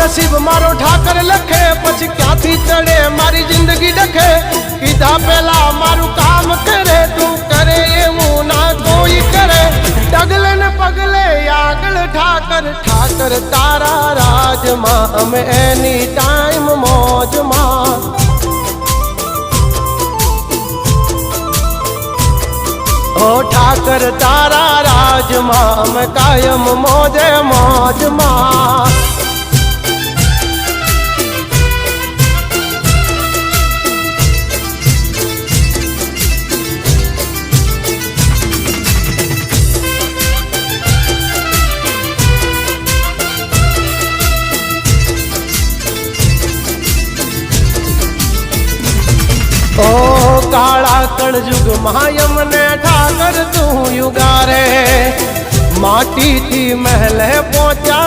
नसीब मारो ठाकर लखे पछी क्यांथी चढ़े मारी जिंदगी डखे कीधा पेला मारू काम करे तू करे एवं ना कोई करे डगले न पगले आगल ठाकर ठाकर तारा राज मां हम एनी टाइम मौज मां ओ ठाकर तारा राज मां हम कायम मौजे मौज मां ओ काला कलयुग मायम ने ठाकर तू युगारे माटी थी महल पहुंचा।